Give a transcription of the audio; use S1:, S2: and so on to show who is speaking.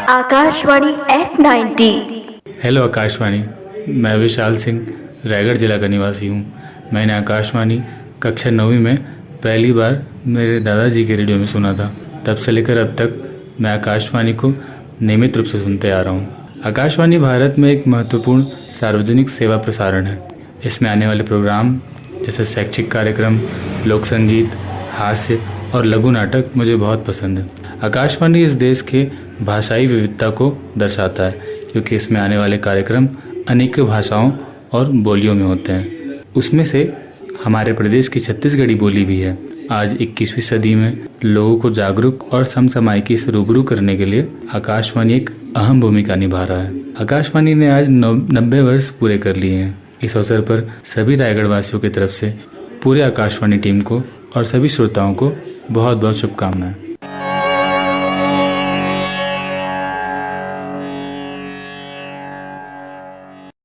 S1: Akashvani eight 90।
S2: Hello Akashvani, मैं विशाल सिंह रायगढ़ जिला का निवासी हूँ। मैंने आकाशवाणी कक्षा 9वीं में पहली बार मेरे दादाजी के रेडियो में सुना था। तब से लेकर अब तक मैं आकाशवाणी को नियमित रूप से सुनते आ रहा हूँ। आकाशवाणी भारत में एक महत्वपूर्ण सार्वजनिक सेवा प्रसारण है। इसमें आने वाले प्रोग्राम जैसे शैक्षिक कार्यक्रम, लोक संगीत, हास्य और लघु नाटक मुझे बहुत पसंद है। आकाशवाणी इस देश के भाषाई विविधता को दर्शाता है, क्योंकि इसमें आने वाले कार्यक्रम अनेक भाषाओं और बोलियों में होते हैं। उसमें से हमारे प्रदेश की छत्तीसगढ़ी बोली भी है। आज 21वीं सदी में लोगों को जागरूक और समसामयिकी से रूबरू करने के लिए आकाशवाणी एक अहम भूमिका निभा रहा है। आकाशवाणी ने आज 90 वर्ष पूरे कर लिए हैं। इस अवसर पर सभी रायगढ़ वासियों की तरफ से पूरे आकाशवाणी टीम को और सभी श्रोताओं को बहुत बहुत शुभकामनाएं।